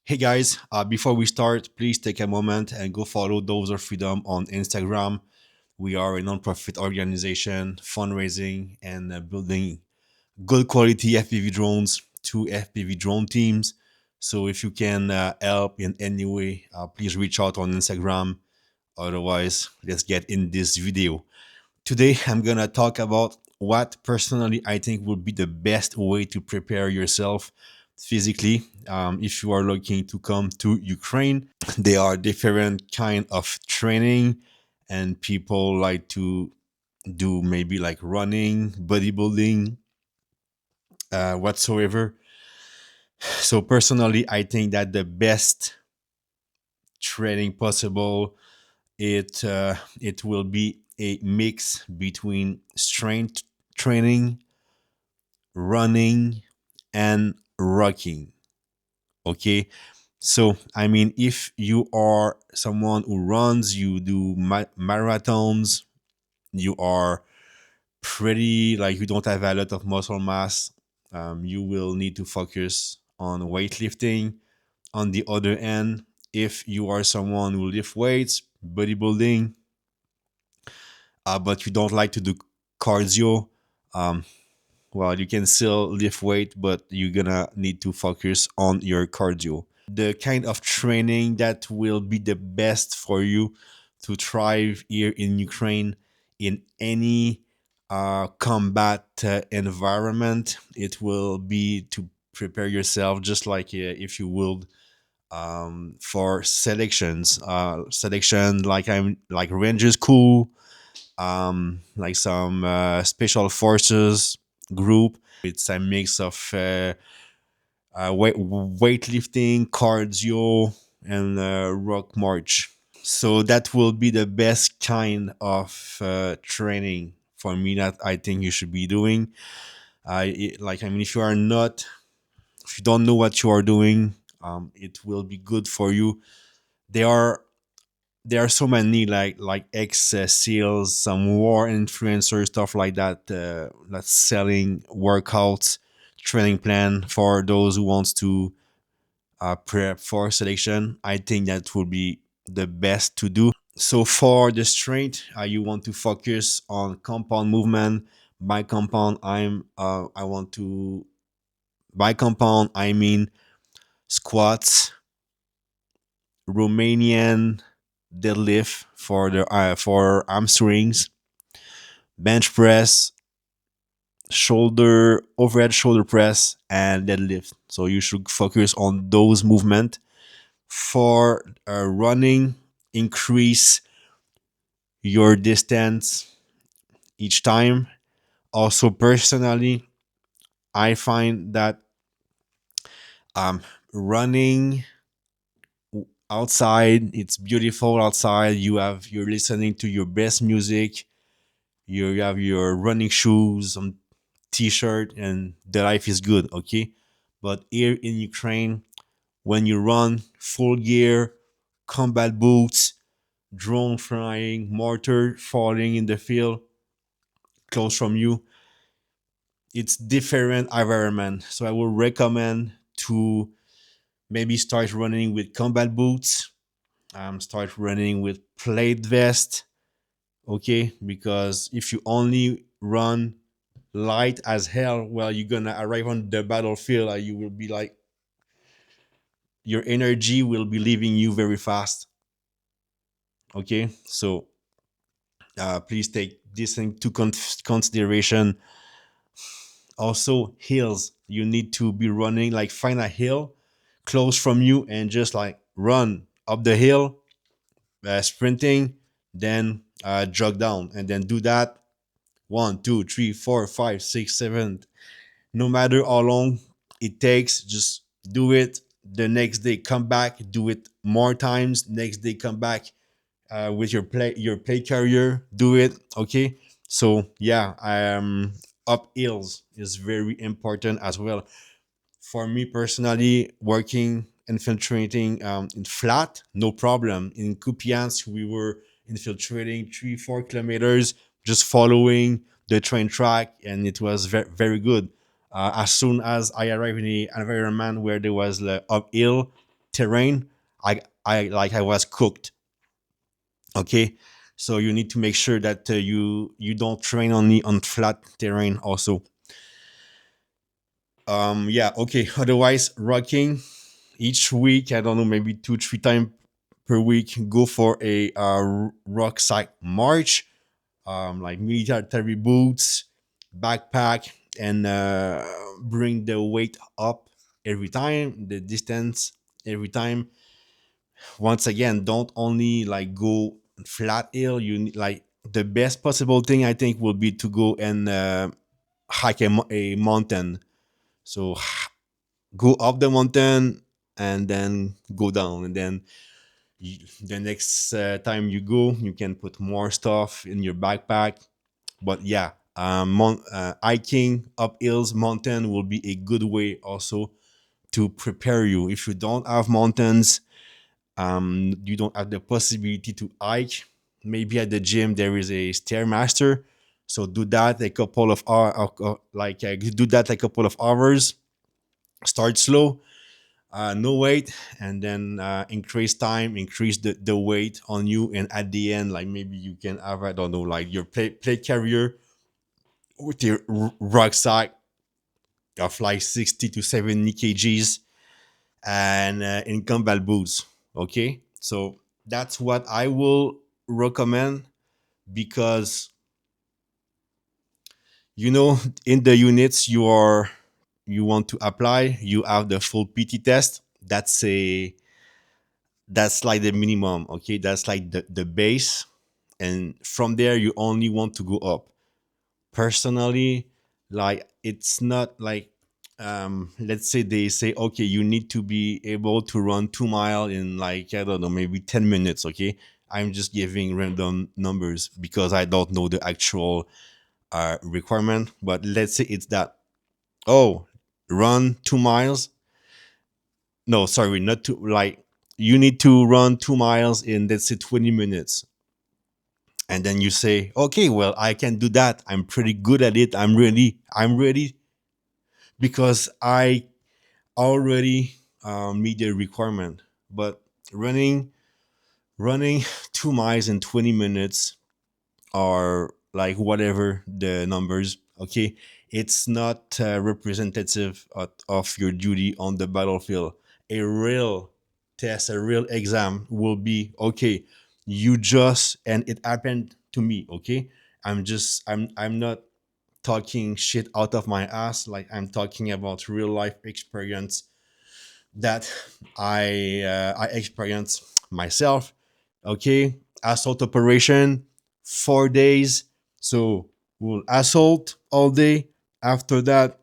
Hey guys, before we start, please take a moment and go follow Doves of Freedom on Instagram. We are a nonprofit organization fundraising and building good quality FPV drones to FPV drone teams. So if you can help in any way, please reach out on Instagram. Otherwise, let's get in this video. Today, I'm gonna talk about what personally I think would be the best way to prepare yourself physically if you are looking to come to Ukraine. There are different kind of training, and people like to do maybe like running, bodybuilding, whatsoever. So personally, I think that the best training possible it will be a mix between strength training, running, and rocking. Okay. So, I mean, if you are someone who runs, you do marathons, you are pretty like you don't have a lot of muscle mass, you will need to focus on weightlifting. On the other end, if you are someone who lift weights, bodybuilding, but you don't like to do cardio, um, well, you can still lift weight, but you're gonna need to focus on your cardio. The kind of training that will be the best for you to thrive here in Ukraine in any combat environment, it will be to prepare yourself just like if you would for selections. Selection like I'm like Rangers School, like some special forces group. It's a mix of weightlifting, cardio, and rock march. So that will be the best kind of training for me that I think you should be doing. I mean, if you are not, if you don't know what you are doing, it will be good for you. There are there are so many like ex seals, some war influencers, stuff like that. That's selling workouts, training plan for those who wants to prep for selection. I think that would be the best to do. So for the strength, you want to focus on compound movement. By compound, I want to by compound I mean squats, Romanian deadlift for hamstrings, bench press, shoulder overhead shoulder press, and deadlift. So you should focus on those movement. For running, increase your distance each time. Also, personally, I find that running outside, it's beautiful outside. You're listening to your best music. You have your running shoes, some t-shirt, and the life is good. Okay, but here in Ukraine, when you run full gear, combat boots, drone flying, mortar falling in the field close from you, it's different environment. So I would recommend to maybe start running with combat boots, start running with plate vest. Okay, because if you only run light as hell, well, you're gonna arrive on the battlefield, you will be like your energy will be leaving you very fast. Okay, so please take this into consideration. Also, hills, you need to be running, like find a hill close from you and just like run up the hill, sprinting, then jog down, and then do that one, two, three, four, five, six, seven. No matter how long it takes, just do it. The next day, come back, do it more times. Next day, come back with your play carrier, do it. Okay, so yeah, up hills is very important as well. For me personally, working infiltrating in flat, no problem. In Kupiansk, we were infiltrating 3 4 kilometers, just following the train track, and it was very good. As soon as I arrived in the environment where there was the uphill, terrain, I was cooked. Okay, so you need to make sure that you don't train only on flat terrain also. Yeah, okay. Otherwise, rocking each week, I don't know, maybe 2 3 times per week, go for a rock site march, like military boots, backpack, and bring the weight up every time, the distance every time. Once again, don't only like go flat hill. Like the best possible thing I think will be to go and hike a mountain. So go up the mountain and then go down, and then the next time you go, you can put more stuff in your backpack. But yeah, hiking up hills, mountain will be a good way also to prepare you. If you don't have mountains, you don't have the possibility to hike. Maybe at the gym there is a stairmaster, so do that a couple of hours. Do that a couple of hours. Start slow, no weight, and then increase time, increase the weight on you, and at the end, like maybe you can have, I don't know, like your plate carrier with your rucksack of like 60 to 70 kgs and in combat boots. Okay, so that's what I will recommend, because you know, in the units you want to apply, you have the full PT test. That's like the minimum. Okay, that's like the base, and from there you only want to go up. Personally, like it's not like, let's say they say, okay, you need to be able to run 2 mile in, like, I don't know, maybe 10 minutes. Okay, I'm just giving random numbers because I don't know the actual requirement, but let's say it's that. Oh, run 2 miles. No, sorry, not to, like, you need to run 2 miles in, let's say, 20 minutes. And then you say, okay, well, I can do that. I'm pretty good at it. I'm ready because I already meet the requirement. But running, running 2 miles in 20 minutes, or like whatever the numbers, okay, it's not representative of your duty on the battlefield. A real test, a real exam will be, okay, you just, and it happened to me. Okay, I'm not talking shit out of my ass, like I'm talking about real life experience that I experienced myself. Okay, assault operation, 4 days. So we'll assault all day. After that,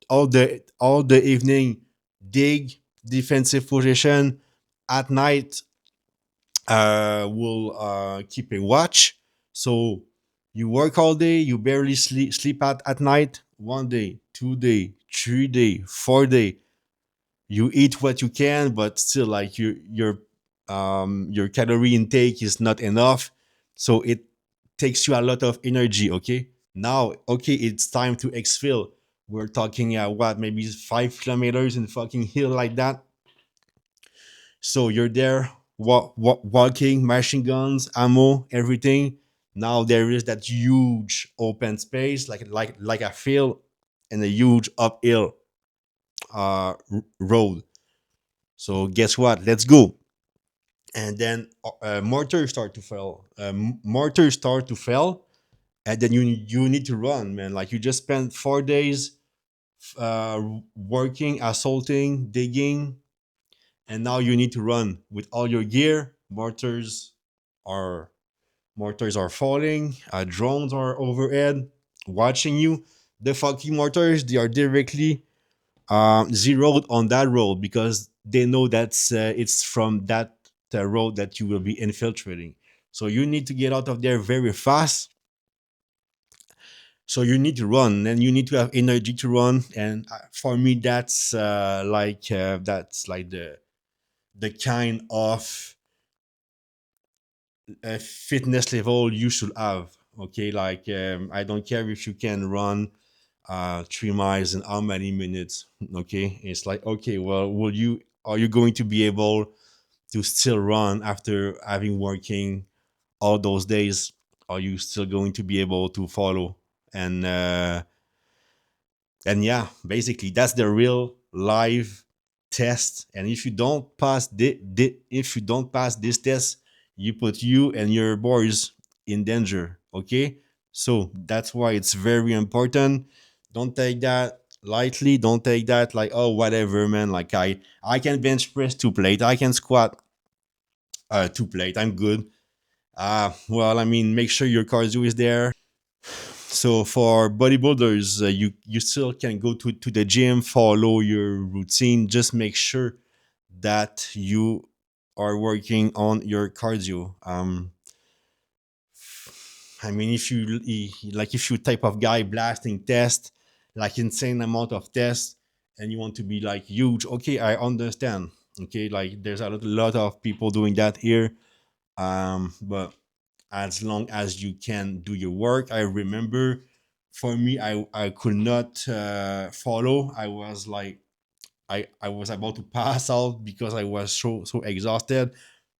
all the evening, dig defensive position. At night, we'll keep a watch. So you work all day, you barely sleep at night. 1 day, 2 day, 3 day, 4 day, you eat what you can, but still, like, your calorie intake is not enough, so it takes you a lot of energy. Okay, now, okay, it's time to exfil. We're talking what, maybe 5 kilometers in fucking hill like that. So you're there, walking, machine guns, ammo, everything. Now there is that huge open space, like a field, and a huge uphill road. So guess what? Let's go. And then mortars start to fail. Mortars start to fail, and then you need to run, man. Like, you just spent 4 days uh, working, assaulting, digging, and now you need to run with all your gear. Are mortars are falling. Drones are overhead, watching you. The fucking mortars, they are directly zeroed on that road, because they know that's it's from that road that you will be infiltrating. So you need to get out of there very fast. So you need to run, and you need to have energy to run. And for me, that's like the kind of fitness level you should have. Okay, like, I don't care if you can run 3 miles in how many minutes. Okay, it's like, okay, well, will you are you going to be able to still run after having working all those days? Are you still going to be able to follow? And and yeah, basically that's the real live test. And if you don't pass if you don't pass this test, you put you and your boys in danger. Okay, so that's why it's very important. Don't take that lightly. Don't take that like, oh, whatever, man. Like, I can bench press 2 plate, I can squat 2 plate, I'm good. Well, I mean, make sure your cardio is there. So for bodybuilders, you still can go to the gym, follow your routine. Just make sure that you are working on your cardio. I mean, if you type of guy blasting test, like insane amount of tests, and you want to be like huge, okay, I understand. Okay, like there's a lot of people doing that here. But as long as you can do your work, I remember for me, I could not follow. I was like, I was about to pass out because I was so exhausted.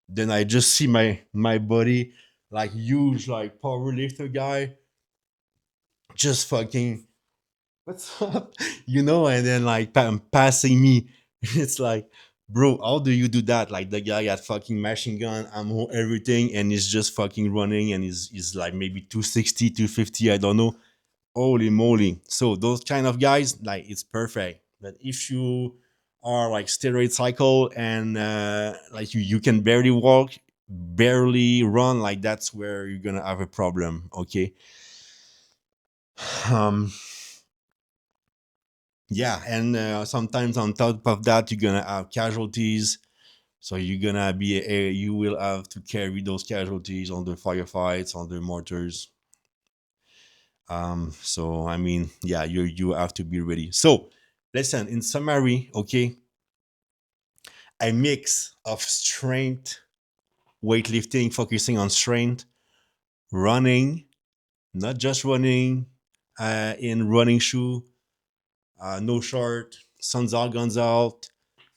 Then I just see my body, like huge, like power lifter guy, just fucking, what's up, and then like passing me. It's like, bro, how do you do that? Like the guy got fucking machine gun ammo, everything, and he's just fucking running, and he's like maybe 260, 250, I don't know. Holy moly. So those kind of guys, like, it's perfect. But if you are like steroid cycle, and like you can barely walk, barely run, like that's where you're gonna have a problem. Okay. um yeah, and sometimes on top of that, you're gonna have casualties. So you will have to carry those casualties on the firefights, on the mortars. So I mean, yeah, you have to be ready. So listen, in summary, okay, a mix of strength, weightlifting, focusing on strength, running, not just running in running shoe, no short, suns out, guns out,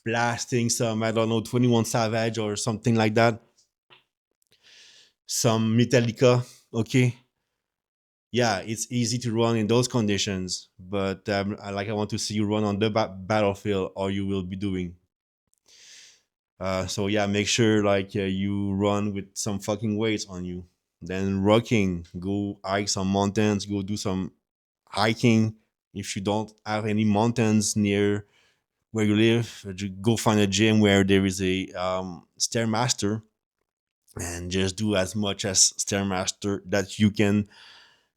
blasting some, I don't know, 21 Savage or something like that, some Metallica, okay. Yeah, it's easy to run in those conditions, but I want to see you run on the battlefield, or you will be doing. So yeah, make sure like you run with some fucking weights on you. Then rocking, go hike some mountains, go do some hiking. If you don't have any mountains near where you live, go find a gym where there is a stairmaster, and just do as much as stairmaster that you can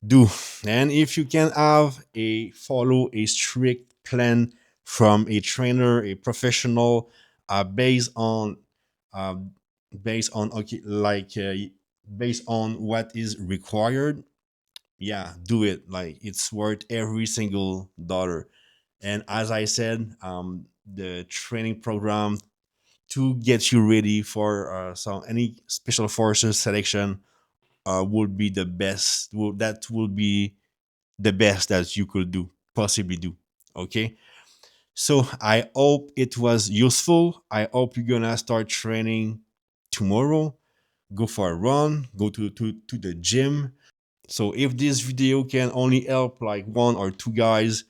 do. And if you can have a follow a strict plan from a trainer, a professional, based on uh, okay, like based on what is required, yeah, do it. Like, it's worth every single dollar. And as I said, the training program to get you ready for some any special forces selection would be the best. That will be the best that you could do, possibly do. Okay. So I hope it was useful. I hope you're gonna start training tomorrow. Go for a run, go to the gym. So if this video can only help like one or two guys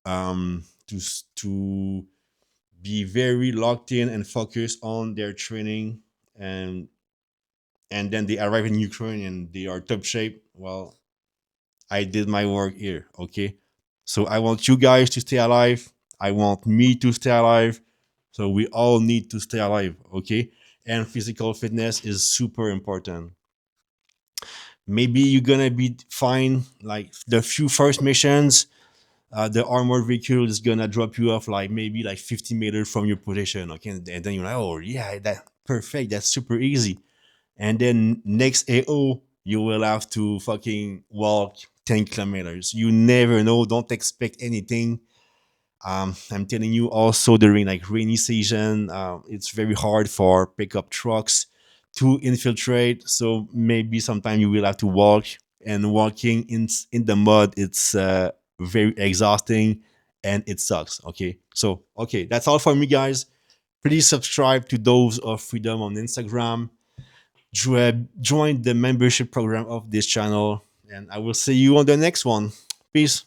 to be very locked in and focused on their training, and then they arrive in Ukraine and they are top shape, well, I did my work here. Okay. So I want you guys to stay alive. I want me to stay alive. So we all need to stay alive. Okay. And physical fitness is super important. Maybe you're gonna be fine. Like the few first missions, the armored vehicle is gonna drop you off like maybe like 50 meters from your position. Okay. And then you're like, oh yeah, that perfect. That's super easy. And then next AO, you will have to fucking walk 10 kilometers. You never know. Don't expect anything. I'm telling you, also during like rainy season, it's very hard for pickup trucks to infiltrate. So maybe sometime you will have to walk, and walking in the mud, it's very exhausting and it sucks. Okay. So, okay, that's all for me, guys. Please subscribe to Doves of Freedom on Instagram. Join the membership program of this channel, and I will see you on the next one. Peace.